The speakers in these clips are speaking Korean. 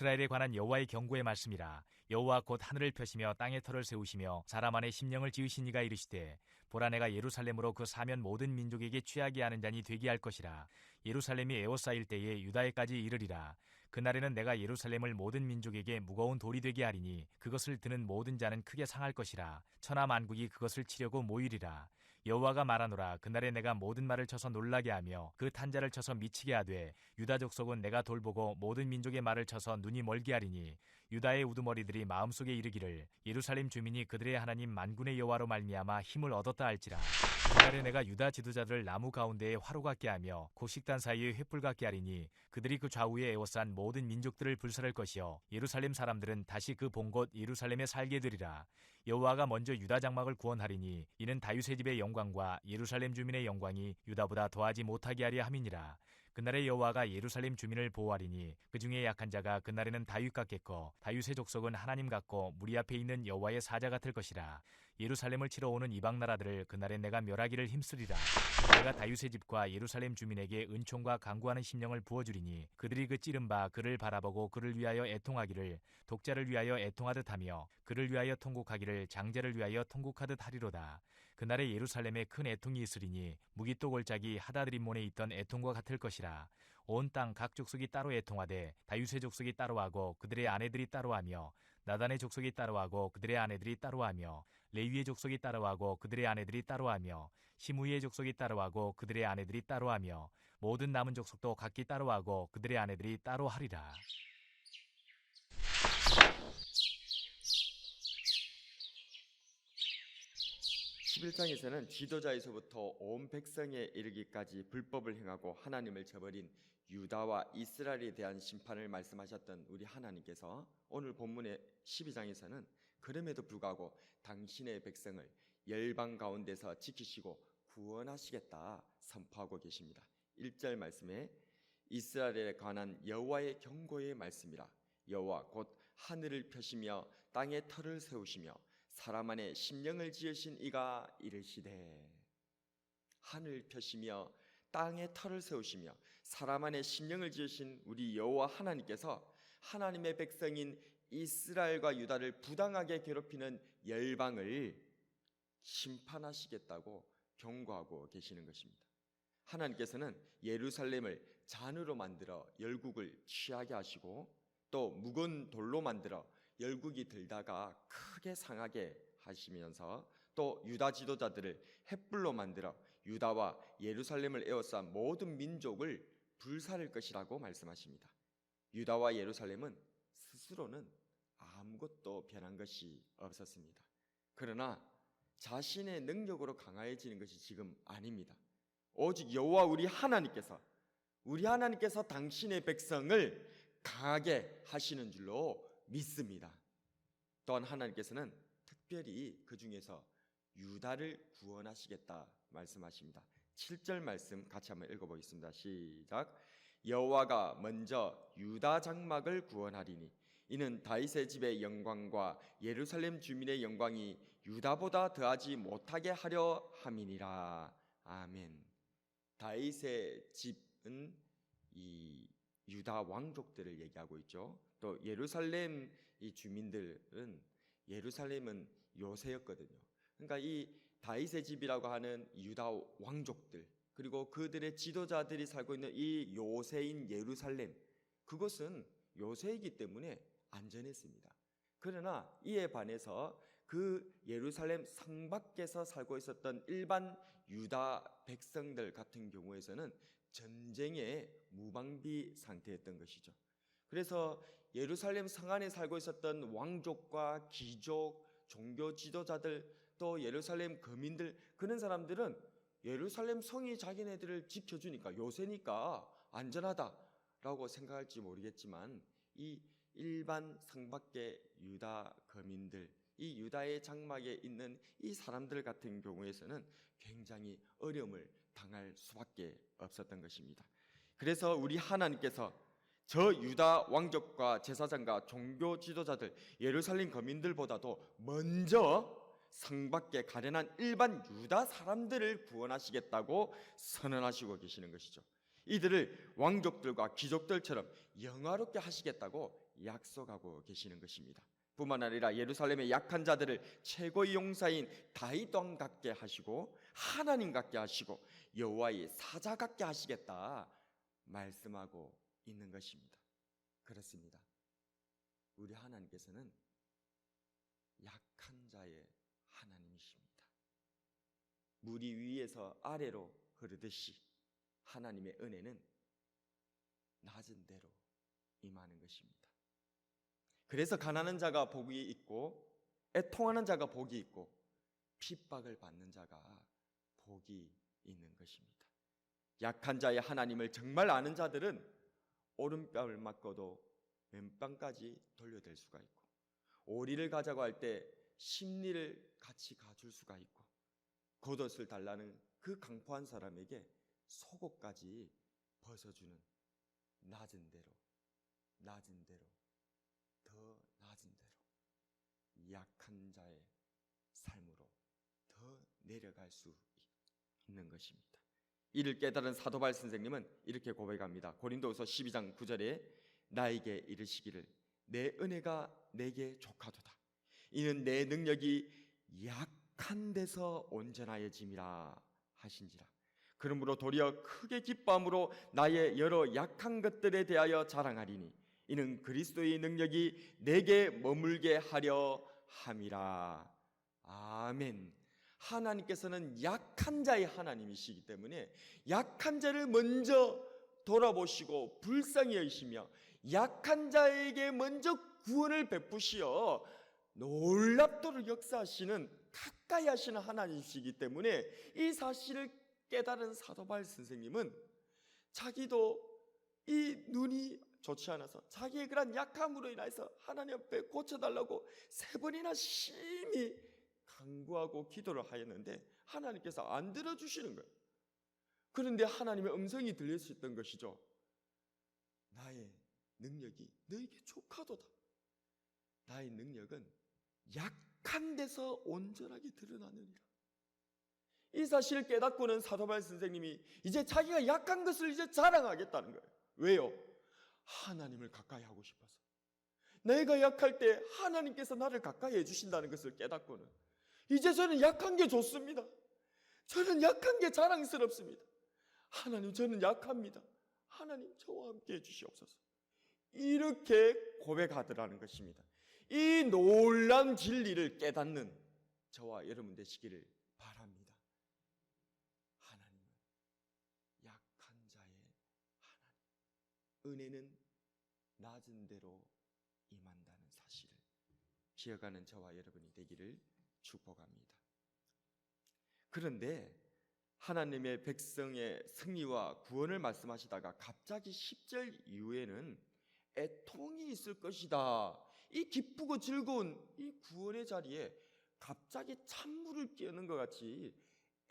이스라엘에 관한 여호와의 경고의 말씀이라. 여호와 곧 하늘을 펴시며 땅에 터를 세우시며 사람 안에 심령을 지으신 이가 이르시되 보라 내가 예루살렘으로 그 사면 모든 민족에게 취하게 하는 잔이 되게 할 것이라. 예루살렘이 에워싸일 때에 유다에까지 이르리라. 그날에는 내가 예루살렘을 모든 민족에게 무거운 돌이 되게 하리니 그것을 드는 모든 자는 크게 상할 것이라. 천하 만국이 그것을 치려고 모이리라. 여호와가 말하노라. 그날에 내가 모든 말을 쳐서 놀라게 하며 그 탄자를 쳐서 미치게 하되 유다 족속은 내가 돌보고 모든 민족의 말을 쳐서 눈이 멀게 하리니 유다의 우두머리들이 마음속에 이르기를 예루살렘 주민이 그들의 하나님 만군의 여호와로 말미암아 힘을 얻었다 할지라. 그날에 내가 유다 지도자들을 나무 가운데에 화로 같게 하며 곡식단 사이에 횃불 같게 하리니 그들이 그 좌우에 에워싼 모든 민족들을 불살할 것이요 예루살렘 사람들은 다시 그 본 곳 예루살렘에 살게 되리라. 여호와가 먼저 유다 장막을 구원하리니 이는 다윗의 집의 영광과 예루살렘 주민의 영광이 유다보다 더하지 못하게 하려 함이니라. 그날에 여호와가 예루살렘 주민을 보호하리니 그 중에 약한 자가 그날에는 다윗 같겠고 다윗의 족속은 하나님 같고 무리 앞에 있는 여호와의 사자 같을 것이라. 예루살렘을 치러 오는 이방 나라들을 그날에 내가 멸하기를 힘쓰리라. 내가 다윗의 집과 예루살렘 주민에게 은총과 간구하는 심령을 부어주리니 그들이 그 찌른 바 그를 바라보고 그를 위하여 애통하기를 독자를 위하여 애통하듯 하며 그를 위하여 통곡하기를 장자를 위하여 통곡하듯 하리로다. 그날에 예루살렘에 큰 애통이 있으리니 무기또 골짜기 하다드림몬에 있던 애통과 같을 것이라. 온 땅 각 족속이 따로 애통하되 다윗의 족속이 따로하고 그들의 아내들이 따로하며 나단의 족속이 따로하고 그들의 아내들이 따로하며 레위의 족속이 따로하고 그들의 아내들이 따로하며 시므이의 족속이 따로하고 그들의 아내들이 따로하며 모든 남은 족속도 각기 따로하고 그들의 아내들이 따로하리라. 11장에서는 지도자에서부터 온 백성에 이르기까지 불법을 행하고 하나님을 저버린 유다와 이스라엘에 대한 심판을 말씀하셨던 우리 하나님께서 오늘 본문의 12장에서는 그럼에도 불구하고 당신의 백성을 열방 가운데서 지키시고 구원하시겠다 선포하고 계십니다. 1절 말씀에 이스라엘에 관한 여호와의 경고의 말씀이라. 여호와 곧 하늘을 펴시며 땅에 터를 세우시며 사람 안에 심령을 지으신 이가 이르시되. 하늘 펴시며 땅에 터를 세우시며 사람 안에 심령을 지으신 우리 여호와 하나님께서 하나님의 백성인 이스라엘과 유다를 부당하게 괴롭히는 열방을 심판하시겠다고 경고하고 계시는 것입니다. 하나님께서는 예루살렘을 잔으로 만들어 열국을 취하게 하시고 또 묵은 돌로 만들어 열국이 들다가 크게 상하게 하시면서 또 유다 지도자들을 횃불로 만들어 유다와 예루살렘을 에워싼 모든 민족을 불살릴 것이라고 말씀하십니다. 유다와 예루살렘은 스스로는 아무것도 변한 것이 없었습니다. 그러나 자신의 능력으로 강화해지는 것이 지금 아닙니다. 오직 여호와 우리 하나님께서 당신의 백성을 강하게 하시는 줄로 믿습니다. 또한 하나님께서는 특별히 그 중에서 유다를 구원하시겠다 말씀하십니다. 7절 말씀 같이 한번 읽어보겠습니다. 시작. 여호와가 먼저 유다 장막을 구원하리니 이는 다윗의 집의 영광과 예루살렘 주민의 영광이 유다보다 더하지 못하게 하려 함이니라. 아멘. 다윗의 집은 이 유다 왕족들을 얘기하고 있죠. 또 예루살렘 이 주민들은 예루살렘은 요새였거든요. 그러니까 이 다윗의 집이라고 하는 유다 왕족들 그리고 그들의 지도자들이 살고 있는 이 요새인 예루살렘, 그것은 요새이기 때문에 안전했습니다. 그러나 이에 반해서 그 예루살렘 성 밖에서 살고 있었던 일반 유다 백성들 같은 경우에서는 전쟁의 무방비 상태였던 것이죠. 그래서 예루살렘 성 안에 살고 있었던 왕족과 귀족, 종교 지도자들 또 예루살렘 거민들, 그런 사람들은 예루살렘 성이 자기네들을 지켜주니까 요새니까 안전하다라고 생각할지 모르겠지만 이 일반 성 밖의 유다 거민들, 이 유다의 장막에 있는 이 사람들 같은 경우에서는 굉장히 어려움을 당할 수밖에 없었던 것입니다. 그래서 우리 하나님께서 저 유다 왕족과 제사장과 종교 지도자들, 예루살렘 거민들보다도 먼저 성 밖에 가련한 일반 유다 사람들을 구원하시겠다고 선언하시고 계시는 것이죠. 이들을 왕족들과 귀족들처럼 영화롭게 하시겠다고 약속하고 계시는 것입니다. 뿐만 아니라 예루살렘의 약한 자들을 최고의 용사인 다윗 왕 같게 하시고 하나님 같게 하시고 여호와의 사자 같게 하시겠다 말씀하고 있는 것입니다. 그렇습니다. 우리 하나님께서는 약한 자의 하나님이십니다. 물이 위에서 아래로 흐르듯이 하나님의 은혜는 낮은 대로 임하는 것입니다. 그래서 가난한 자가 복이 있고 애통하는 자가 복이 있고 핍박을 받는 자가 복이 있는 것입니다. 약한 자의 하나님을 정말 아는 자들은 오른뺨을 맞고도 왼뺨까지 돌려댈 수가 있고 오리를 가자고 할 때 십리를 같이 가줄 수가 있고 겉옷을 달라는 그 강포한 사람에게 속옷까지 벗어주는 낮은 대로 더 낮은 대로 약한 자의 삶으로 더 내려갈 수 있는 것입니다. 이를 깨달은 사도 바울 선생님은 이렇게 고백합니다. 고린도후서 12장 9절에 나에게 이르시기를 내 은혜가 내게 족하도다. 이는 내 능력이 약한 데서 온전하여짐이라 하신지라. 그러므로 도리어 크게 기뻐함으로 나의 여러 약한 것들에 대하여 자랑하리니 이는 그리스도의 능력이 내게 머물게 하려 함이라. 아멘. 하나님께서는 약한 자의 하나님이시기 때문에 약한 자를 먼저 돌아보시고 불쌍히 여기시며 약한 자에게 먼저 구원을 베푸시어 놀랍도록 역사하시는 가까이 하시는 하나님이시기 때문에 이 사실을 깨달은 사도 바울 선생님은 자기도 이 눈이 좋지 않아서 자기의 그런 약함으로 인해서 하나님 앞에 고쳐달라고 3번이나 심히 간구하고 기도를 하였는데 하나님께서 안 들어주시는 거예요. 그런데 하나님의 음성이 들렸었던 것이죠. 나의 능력이 너에게 족하도다. 나의 능력은 약한 데서 온전하게 드러나느니라. 이 사실을 깨닫고는 사도 바울 선생님이 이제 자기가 약한 것을 이제 자랑하겠다는 거예요. 왜요? 하나님을 가까이 하고 싶어서. 내가 약할 때 하나님께서 나를 가까이 해주신다는 것을 깨닫고는 이제 저는 약한 게 좋습니다. 저는 약한 게 자랑스럽습니다. 하나님, 저는 약합니다. 하나님, 저와 함께 해주시옵소서. 이렇게 고백하더라는 것입니다. 이 놀라운 진리를 깨닫는 저와 여러분 되시기를 바랍니다. 하나님은 약한 자의 하나님, 은혜는 낮은 대로 임한다는 사실을 기억하는 저와 여러분이 되기를 축복합니다. 그런데 하나님의 백성의 승리와 구원을 말씀하시다가 갑자기 10절 이후에는 애통이 있을 것이다. 이 기쁘고 즐거운 이 구원의 자리에 갑자기 찬물을 끼얹는 것 같이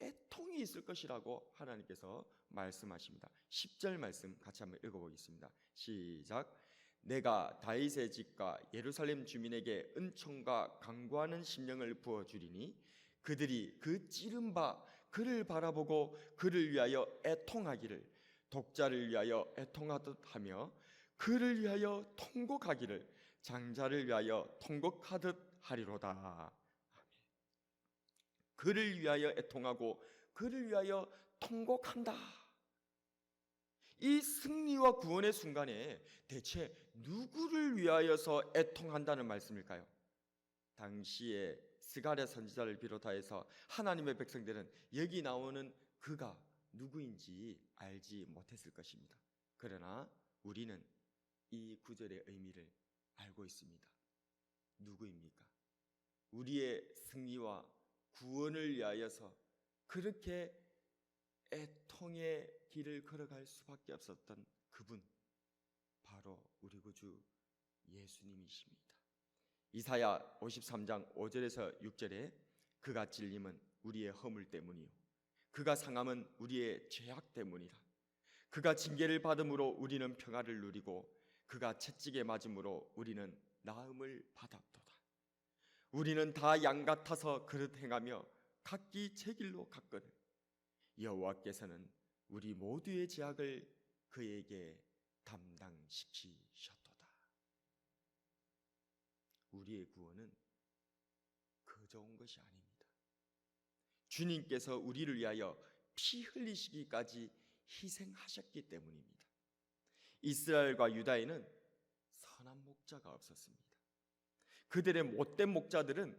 애통이 있을 것이라고 하나님께서 말씀하십니다. 10절 말씀 같이 한번 읽어보겠습니다. 시작. 내가 다윗의 집과 예루살렘 주민에게 은총과 강구하는 심령을 부어주리니 그들이 그 찌른 바 그를 바라보고 그를 위하여 애통하기를 독자를 위하여 애통하듯 하며 그를 위하여 통곡하기를 장자를 위하여 통곡하듯 하리로다. 아멘. 그를 위하여 애통하고 그를 위하여 통곡한다. 이 승리와 구원의 순간에 대체 누구를 위하여서 애통한다는 말씀일까요? 당시에 스가랴 선지자를 비롯하여서 하나님의 백성들은 여기 나오는 그가 누구인지 알지 못했을 것입니다. 그러나 우리는 이 구절의 의미를 알고 있습니다. 누구입니까? 우리의 승리와 구원을 위하여서 그렇게 애통의 길을 걸어갈 수밖에 없었던 그분, 바로 우리 구주 예수님이십니다. 이사야 53장 5절에서 6절에 그가 찔림은 우리의 허물 때문이요 그가 상함은 우리의 죄악 때문이라. 그가 징계를 받음으로 우리는 평화를 누리고 그가 채찍에 맞음으로 우리는 나음을 받았도다. 우리는 다 양 같아서 그릇 행하며 각기 제 길로 갔거늘 여호와께서는 우리 모두의 죄악을 그에게 담당시키셨도다. 우리의 구원은 그저 온 것이 아닙니다. 주님께서 우리를 위하여 피 흘리시기까지 희생하셨기 때문입니다. 이스라엘과 유다에는 선한 목자가 없었습니다. 그들의 못된 목자들은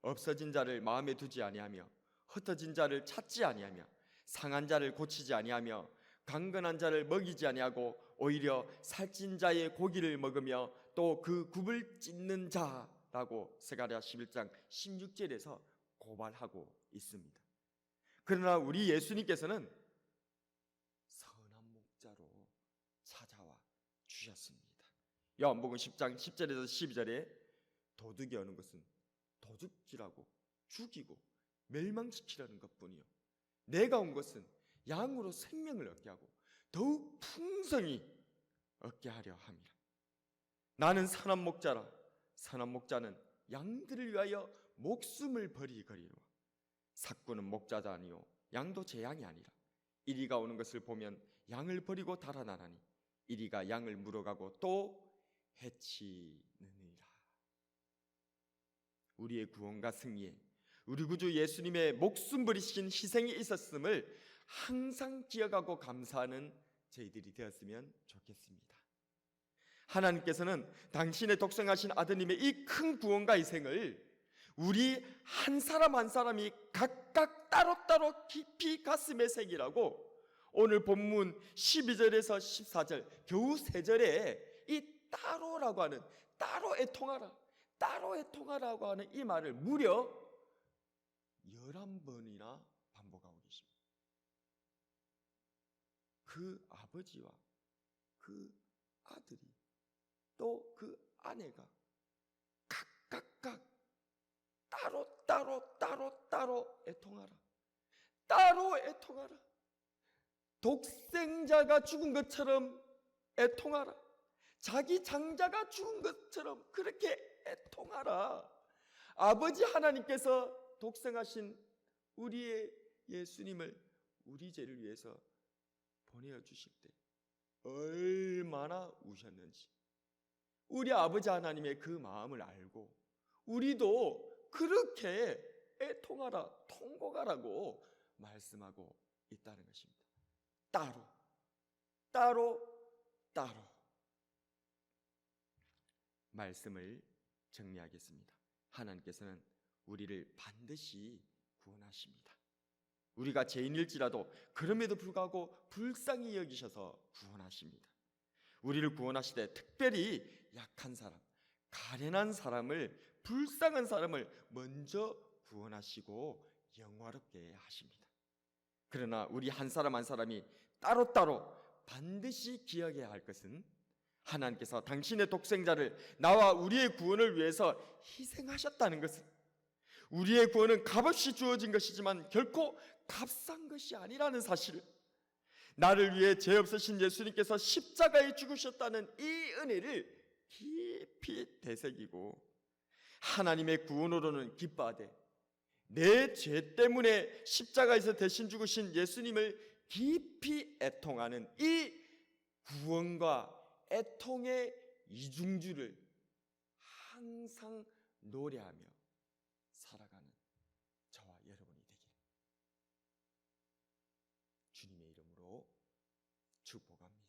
없어진 자를 마음에 두지 아니하며 흩어진 자를 찾지 아니하며 상한 자를 고치지 아니하며 강건한 자를 먹이지 아니하고 오히려 살찐 자의 고기를 먹으며 또 그 굽을 찢는 자라고 스가랴 11장 16절에서 고발하고 있습니다. 그러나 우리 예수님께서는 선한 목자로 찾아와 주셨습니다. 요한복음 10장 10절에서 12절에 도둑이 오는 것은 도둑질하고 죽이고 멸망시키려는 것뿐이요 내가 온 것은 양으로 생명을 얻게 하고 더욱 풍성히 얻게 하려 함이라. 나는 선한 목자라. 선한 목자는 양들을 위하여 목숨을 버리거니와 삭구는 목자도 아니요 양도 제 양이 아니라 이리가 오는 것을 보면 양을 버리고 달아나나니 이리가 양을 물어가고 또 해치느니라. 우리의 구원과 승리에 우리 구주 예수님의 목숨 버리신 희생이 있었음을 항상 기억하고 감사하는 저희들이 되었으면 좋겠습니다. 하나님께서는 당신의 독생하신 아드님의 이 큰 구원과 희생을 우리 한 사람 한 사람이 각각 따로따로 깊이 가슴에 새기라고 오늘 본문 12절에서 14절 겨우 3절에 이 따로라고 하는 따로 애통하라 따로 애통하라고 하는 이 말을 무려 11번이나 반복하고 계십니다. 그 아버지와 그 아들이 또 그 아내가 각각 따로 애통하라. 따로 애통하라. 독생자가 죽은 것처럼 애통하라. 자기 장자가 죽은 것처럼 그렇게 애통하라. 아버지 하나님께서 독생하신 우리의 예수님을 우리 죄를 위해서 보내주실 때 얼마나 우셨는지 우리 아버지 하나님의 그 마음을 알고 우리도 그렇게 애통하라, 통곡하라고 말씀하고 있다는 것입니다. 따로 말씀을 정리하겠습니다. 하나님께서는 우리를 반드시 구원하십니다. 우리가 죄인일지라도 그럼에도 불구하고 불쌍히 여기셔서 구원하십니다. 우리를 구원하시되 특별히 약한 사람, 가련한 사람을, 불쌍한 사람을 먼저 구원하시고 영화롭게 하십니다. 그러나 우리 한 사람 한 사람이 따로따로 반드시 기억해야 할 것은 하나님께서 당신의 독생자를 나와 우리의 구원을 위해서 희생하셨다는 것은 우리의 구원은 값없이 주어진 것이지만 결코 값싼 것이 아니라는 사실을 나를 위해 죄 없으신 예수님께서 십자가에 죽으셨다는 이 은혜를 깊이 되새기고 하나님의 구원으로는 기뻐하되 내 죄 때문에 십자가에서 대신 죽으신 예수님을 깊이 애통하는 이 구원과 애통의 이중주를 항상 노래하며 살아가는 저와 여러분이 되기를 주님의 이름으로 축복합니다.